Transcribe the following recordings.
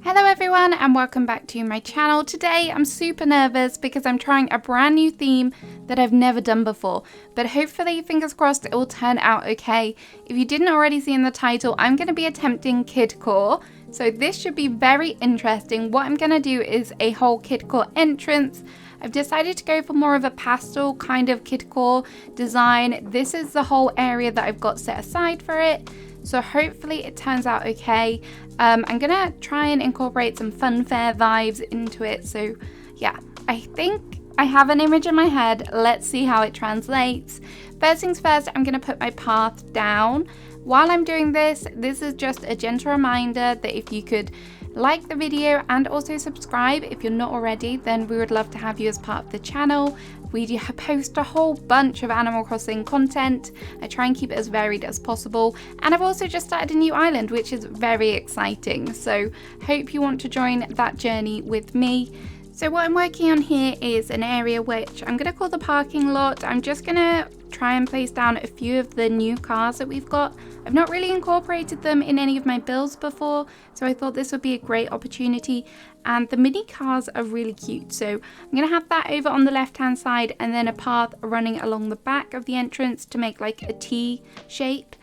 Hello everyone and welcome back to my channel. Today I'm super nervous because I'm trying a brand new theme that I've never done before, but hopefully, fingers crossed, it will turn out okay. If you didn't already see in the title, I'm going to be attempting Kidcore, so this should be very interesting. What I'm going to do is a whole Kidcore entrance. I've decided to go for more of a pastel kind of Kidcore design. This is the whole area that I've got set aside for it. So hopefully it turns out okay. I'm gonna try and incorporate some fun fair vibes into it. So yeah, I think I have an image in my head. Let's see how it translates. First things first, I'm gonna put my path down. While I'm doing this, this is just a gentle reminder that if you could like the video and also subscribe if you're not already, then we would love to have you as part of the channel. We post a whole bunch of Animal Crossing content. I try and keep it as varied as possible, and I've also just started a new island, which is very exciting, so hope you want to join that journey with me. So what I'm working on here is an area which I'm going to call the parking lot. I'm just going to try and place down a few of the new cars that we've got. I've not really incorporated them in any of my builds before, so I thought this would be a great opportunity. And the mini cars are really cute, so I'm going to have that over on the left hand side and then a path running along the back of the entrance to make like a T shape.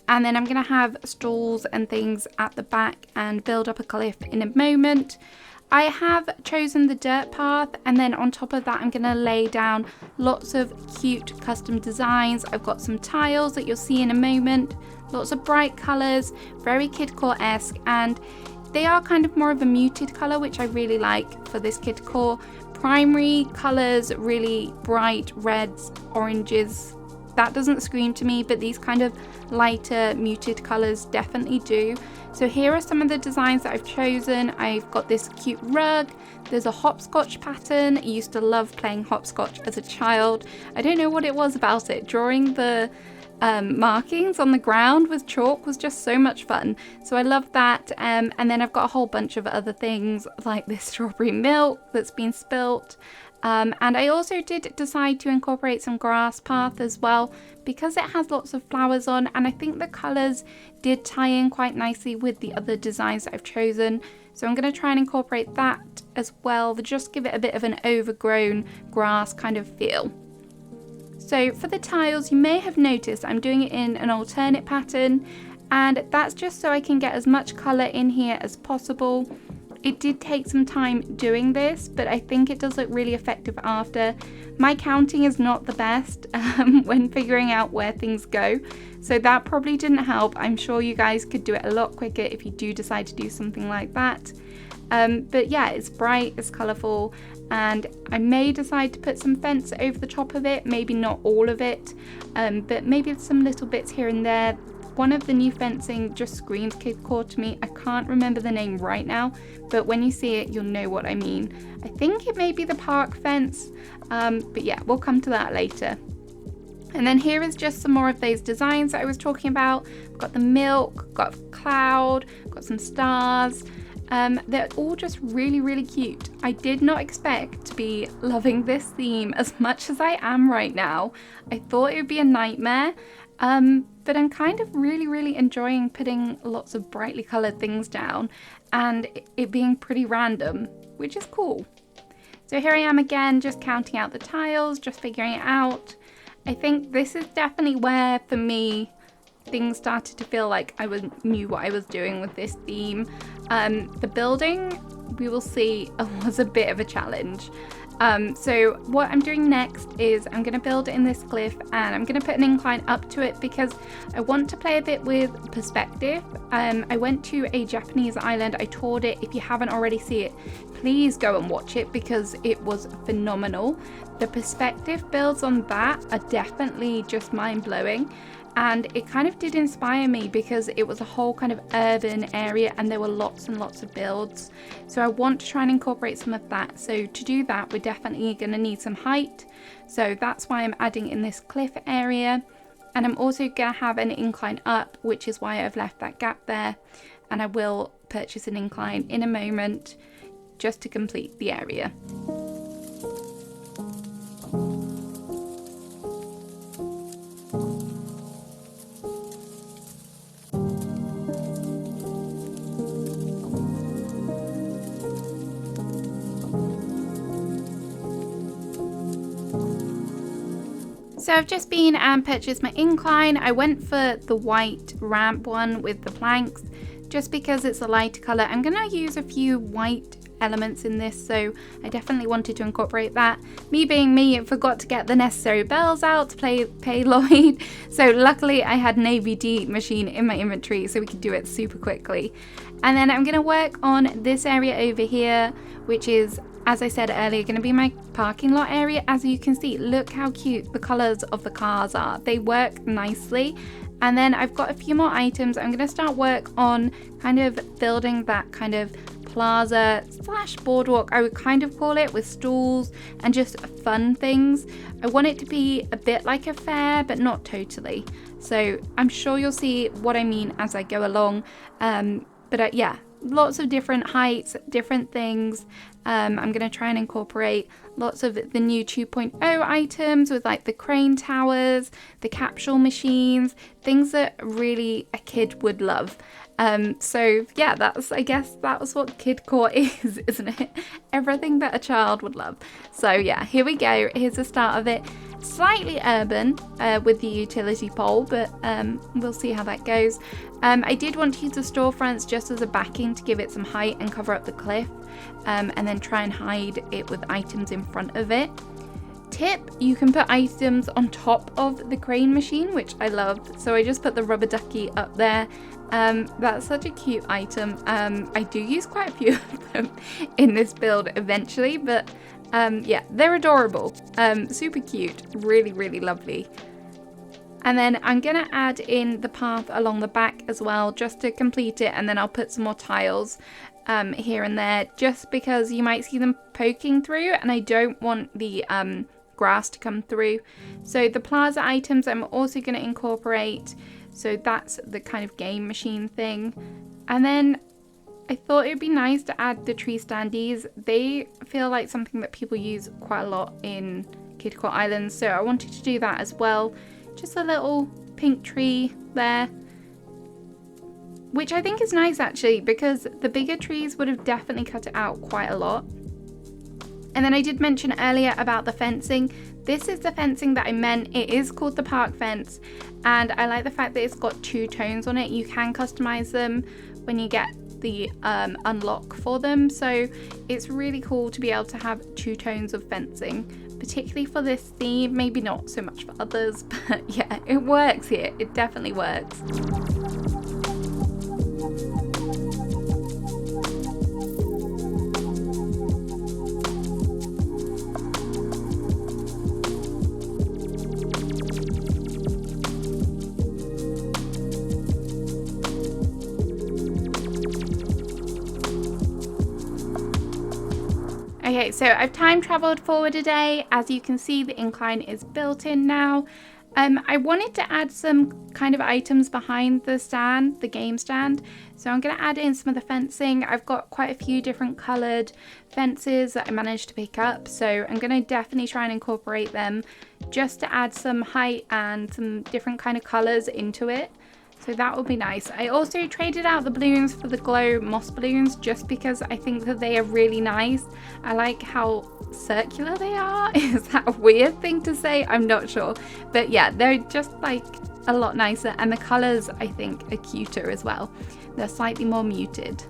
And then I'm going to have stalls and things at the back and build up a cliff in a moment. I have chosen the dirt path, and then on top of that I'm going to lay down lots of cute custom designs. I've got some tiles that you'll see in a moment, lots of bright colours, very Kidcore-esque, and they are kind of more of a muted colour, which I really like for this Kidcore. Primary colours, really bright reds, oranges, that doesn't scream to me, but these kind of lighter muted colours definitely do. So here are some of the designs that I've chosen. I've got this cute rug, there's a hopscotch pattern. I used to love playing hopscotch as a child. I don't know what it was about it. Drawing the markings on the ground with chalk was just so much fun, so I love that. And then I've got a whole bunch of other things like this strawberry milk that's been spilt. And I also did decide to incorporate some grass path as well because it has lots of flowers on, and I think the colours did tie in quite nicely with the other designs that I've chosen. So I'm going to try and incorporate that as well to just give it a bit of an overgrown grass kind of feel. So for the tiles, you may have noticed I'm doing it in an alternate pattern, and that's just so I can get as much colour in here as possible. It did take some time doing this, but I think it does look really effective after. My counting is not the best when figuring out where things go, so that probably didn't help. I'm sure you guys could do it a lot quicker if you do decide to do something like that. But yeah, it's bright, it's colourful, and I may decide to put some fence over the top of it, maybe not all of it, but maybe some little bits here and there. One of the new fencing just screams Kidcore to me. I can't remember the name right now, but when you see it, you'll know what I mean. I think it may be the park fence, but yeah, we'll come to that later. And then here is just some more of those designs that I was talking about. I've got the milk, got a cloud, got some stars. They're all just really, really cute. I did not expect to be loving this theme as much as I am right now. I thought it would be a nightmare. But I'm kind of really enjoying putting lots of brightly coloured things down and it being pretty random, which is cool. So here I am again, just counting out the tiles, just figuring it out. I think this is definitely where, for me, things started to feel like I knew what I was doing with this theme. The building, we will see, was a bit of a challenge. So what I'm doing next is I'm going to build in this cliff and I'm going to put an incline up to it because I want to play a bit with perspective. I went to a Japanese island, I toured it. If you haven't already seen it, please go and watch it because it was phenomenal. The perspective builds on that are definitely just mind-blowing. And it kind of did inspire me because it was a whole kind of urban area and there were lots and lots of builds. So I want to try and incorporate some of that. So to do that, we're definitely going to need some height. So that's why I'm adding in this cliff area. And I'm also going to have an incline up, which is why I've left that gap there. And I will purchase an incline in a moment just to complete the area. So I've just been and purchased my Incline. I went for the white ramp one with the planks just because it's a lighter colour. I'm going to use a few white elements in this, so I definitely wanted to incorporate that. Me being me, I forgot to get the necessary bells out to pay Lloyd, so luckily I had an ABD machine in my inventory so we could do it super quickly. And then I'm going to work on this area over here, which is, as I said earlier, going to be my parking lot area. As you can see, look how cute the colours of the cars are. They work nicely. And then I've got a few more items. I'm going to start work on kind of building that kind of plaza slash boardwalk, I would kind of call it, with stalls and just fun things. I want it to be a bit like a fair, but not totally. So I'm sure you'll see what I mean as I go along. Yeah, lots of different heights, different things. I'm going to try and incorporate lots of the new 2.0 items with like the crane towers, the capsule machines, things that really a kid would love. So yeah, I guess that was what Kidcore is, isn't it? Everything that a child would love. So yeah, here we go. Here's the start of it. Slightly urban with the utility pole, but we'll see how that goes. I did want to use the storefronts just as a backing to give it some height and cover up the cliff, and then try and hide it with items in front of it. Tip, you can put items on top of the crane machine, which I love. So I just put the rubber ducky up there. That's such a cute item. I do use quite a few of them in this build eventually, but yeah, they're adorable. Super cute, really, really lovely. And then I'm gonna add in the path along the back as well, just to complete it, and then I'll put some more tiles here and there, just because you might see them poking through, and I don't want the grass to come through. So the plaza items I'm also going to incorporate, so that's the kind of game machine thing. And then I thought it would be nice to add the tree standees. They feel like something that people use quite a lot in Kidcore Islands, so I wanted to do that as well. Just a little pink tree there, which I think is nice actually, because the bigger trees would have definitely cut it out quite a lot. And then I did mention earlier about the fencing. This is the fencing that I meant. It is called the park fence, and I like the fact that it's got 2 tones on it. You can customize them when you get the unlock for them, so it's really cool to be able to have 2 tones of fencing, particularly for this theme. Maybe not so much for others, but yeah, it works here. It definitely works. Okay, so I've time traveled forward a day. As you can see, the incline is built in now. I wanted to add some kind of items behind the stand, the game stand. So I'm going to add in some of the fencing. I've got quite a few different coloured fences that I managed to pick up. So I'm going to definitely try and incorporate them just to add some height and some different kind of colours into it. So that will be nice. I also traded out the balloons for the glow moss balloons just because I think that they are really nice. I like how circular they are. Is that a weird thing to say? I'm not sure. But yeah, they're just like a lot nicer, and the colours I think are cuter as well. They're slightly more muted.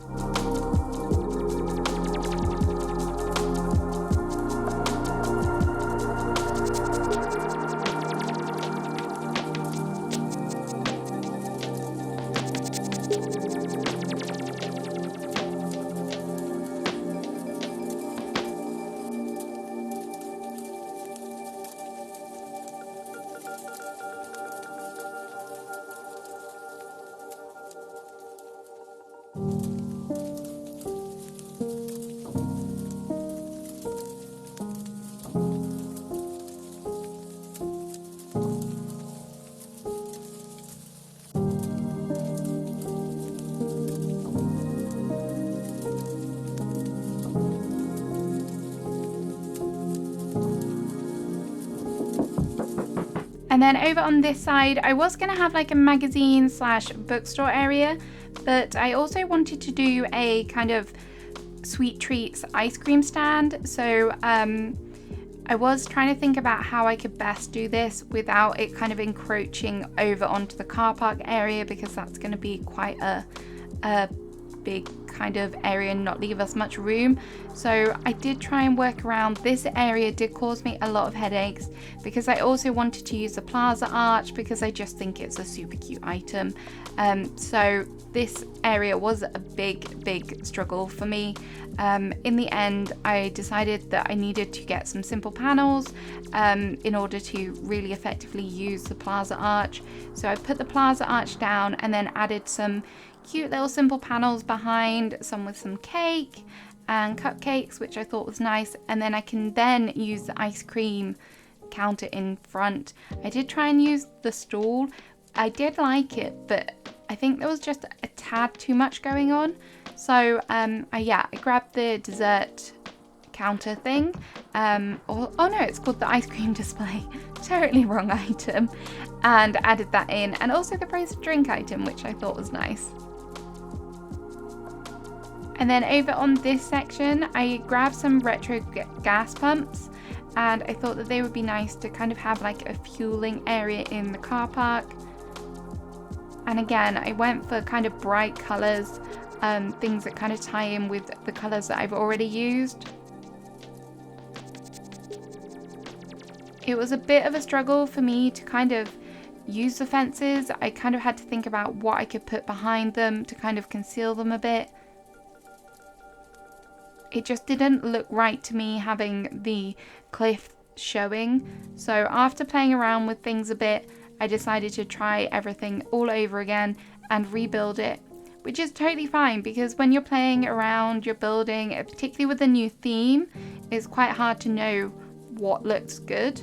And then over on this side, I was going to have like a magazine slash bookstore area, but I also wanted to do a kind of sweet treats ice cream stand. So I was trying to think about how I could best do this without it kind of encroaching over onto the car park area, because that's going to be quite a big kind of area and not leave us much room. So I did try and work around. This area did cause me a lot of headaches because I also wanted to use the plaza arch because I just think it's a super cute item. So this area was a big struggle for me. In the end, I decided that I needed to get some simple panels in order to really effectively use the plaza arch. So I put the plaza arch down and then added some cute little simple panels behind, some with some cake and cupcakes, which I thought was nice. And then I can then use the ice cream counter in front. I did try and use the stool. I did like it, but I think there was just a tad too much going on. So I grabbed the dessert counter thing. Oh no, it's called the ice cream display. Totally wrong item. And added that in, and also the frozen drink item, which I thought was nice. And then over on this section, I grabbed some retro gas pumps, and I thought that they would be nice to kind of have like a fueling area in the car park. And again, I went for kind of bright colors, things that kind of tie in with the colors that I've already used. It was a bit of a struggle for me to kind of use the fences. I kind of had to think about what I could put behind them to kind of conceal them a bit. It just didn't look right to me having the cliff showing. So after playing around with things a bit, I decided to try everything all over again and rebuild it, which is totally fine, because when you're playing around your building, particularly with a new theme, it's quite hard to know what looks good.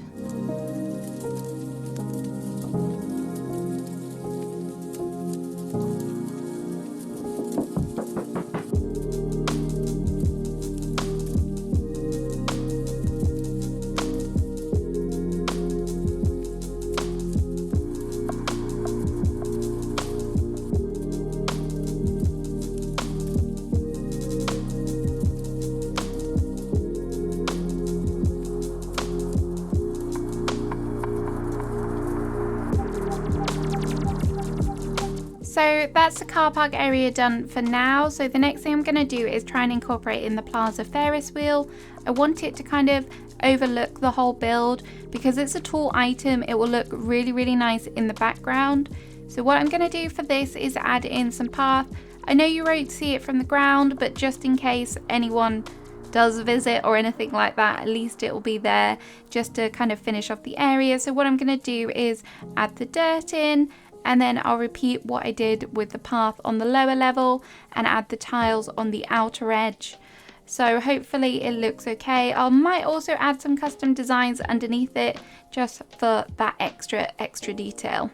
So that's the car park area done for now. So the next thing I'm going to do is try and incorporate in the Plaza Ferris wheel. I want it to kind of overlook the whole build because it's a tall item. It will look really nice in the background. So what I'm going to do for this is add in some path. I know you won't see it from the ground, but just in case anyone does visit or anything like that, at least it will be there just to kind of finish off the area. So what I'm going to do is add the dirt in, and then I'll repeat what I did with the path on the lower level and add the tiles on the outer edge. So hopefully it looks okay. I might also add some custom designs underneath it just for that extra detail.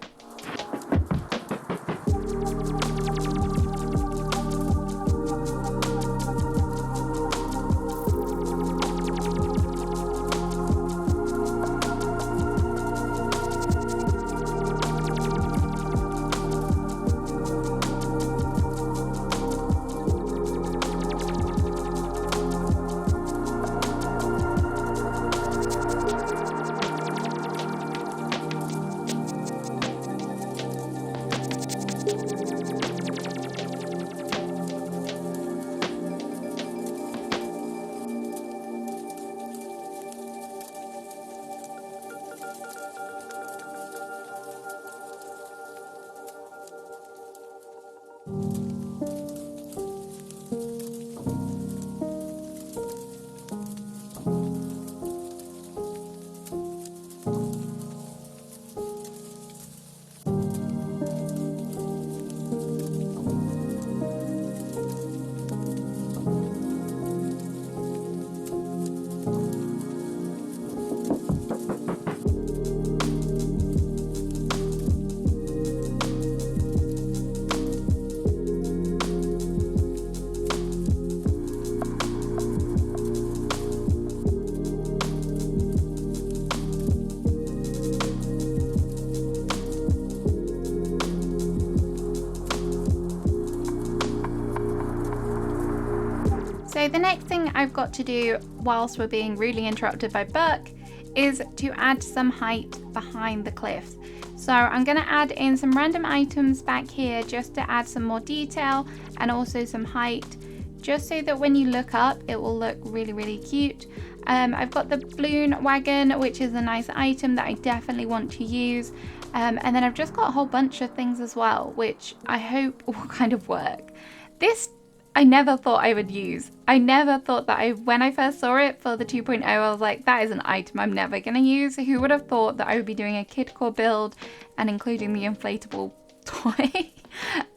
So the next thing I've got to do whilst we're being rudely interrupted by Buck is to add some height behind the cliffs. So I'm going to add in some random items back here just to add some more detail and also some height, just so that when you look up it will look really, really cute. I've got the balloon wagon, which is a nice item that I definitely want to use. And then I've just got a whole bunch of things as well, which I hope will kind of work. This I never thought I would use. I never thought that when I first saw it for the 2.0, I was like, that is an item I'm never going to use. Who would have thought that I would be doing a Kidcore build and including the inflatable toy?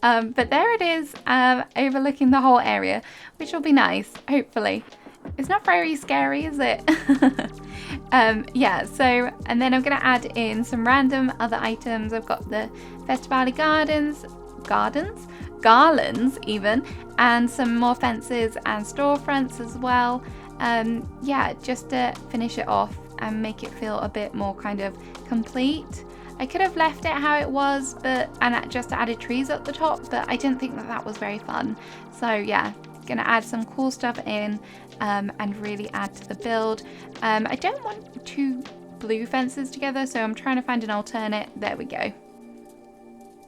But there it is, overlooking the whole area, which will be nice, hopefully. It's not very scary, is it? Yeah, so, and then I'm going to add in some random other items. I've got the Festivali garlands even, and some more fences and storefronts as well. Yeah, just to finish it off and make it feel a bit more kind of complete. I could have left it how it was, and just added trees at the top, but I didn't think that that was very fun. So yeah, gonna add some cool stuff in and really add to the build. I don't want two blue fences together, so I'm trying to find an alternate. There we go.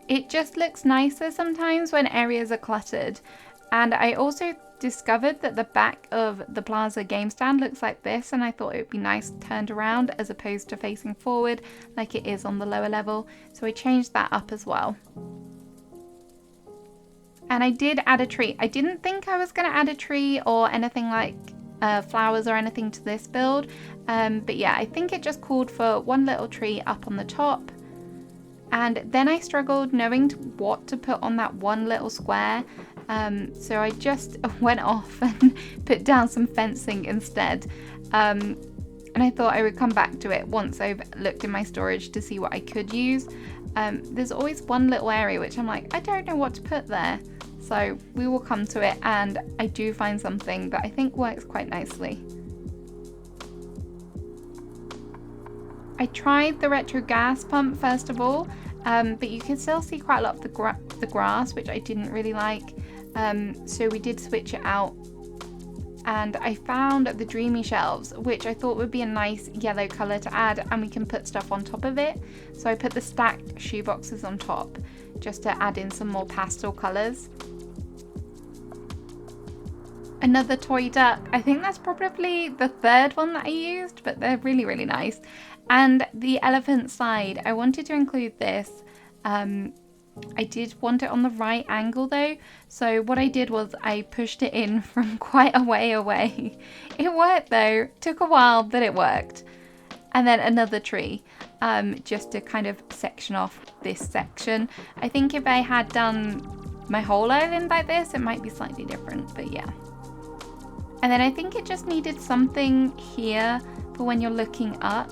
It just looks nicer sometimes when areas are cluttered. And I also discovered that the back of the Plaza game stand looks like this, and I thought it would be nice turned around as opposed to facing forward like it is on the lower level. So I changed that up as well. And I did add a tree. I didn't think I was going to add a tree or anything like flowers or anything to this build. But yeah, I think it just called for one little tree up on the top. And then I struggled knowing what to put on that one little square. So I just went off and put down some fencing instead. And I thought I would come back to it once I've looked in my storage to see what I could use. There's always one little area which I'm like, I don't know what to put there. So we will come to it, and I do find something that I think works quite nicely. I tried the retro gas pump first of all, but you can still see quite a lot of the grass, which I didn't really like. So we did switch it out, and I found the dreamy shelves, which I thought would be a nice yellow colour to add, and we can put stuff on top of it. So I put the stacked shoe boxes on top just to add in some more pastel colours. Another toy duck. I think that's probably the third one that I used, but they're really, really nice. And the elephant slide, I wanted to include this. I did want it on the right angle though, so what I did was I pushed it in from quite a way away. It worked though, took a while, but it worked. And then another tree, just to kind of section off this section. I think if I had done my whole island like this, it might be slightly different, but yeah. And then I think it just needed something here for when you're looking up.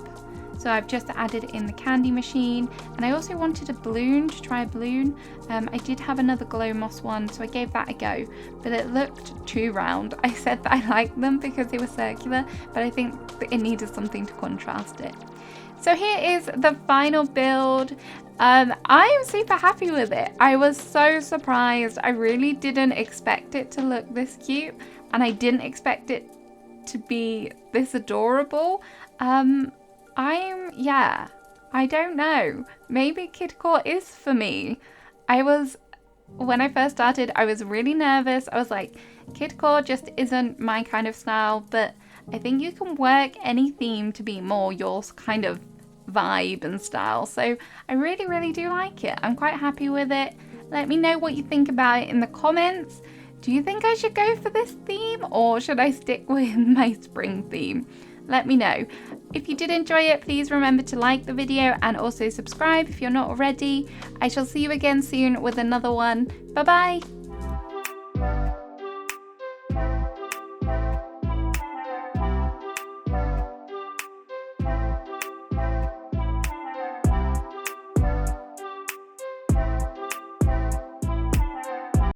So I've just added in the candy machine, and I also wanted a balloon, to try a balloon. I did have another glow moss one, so I gave that a go, but it looked too round. I said that I liked them because they were circular, but I think that it needed something to contrast it. So here is the final build. I am super happy with it. I was so surprised. I really didn't expect it to look this cute, and I didn't expect it to be this adorable. Yeah, I don't know. Maybe Kidcore is for me. When I first started, I was really nervous. I was like, Kidcore just isn't my kind of style, but I think you can work any theme to be more your kind of vibe and style. So I really, really do like it. I'm quite happy with it. Let me know what you think about it in the comments. Do you think I should go for this theme, or should I stick with my spring theme? Let me know. If you did enjoy it, please remember to like the video and also subscribe if you're not already. I shall see you again soon with another one. Bye bye.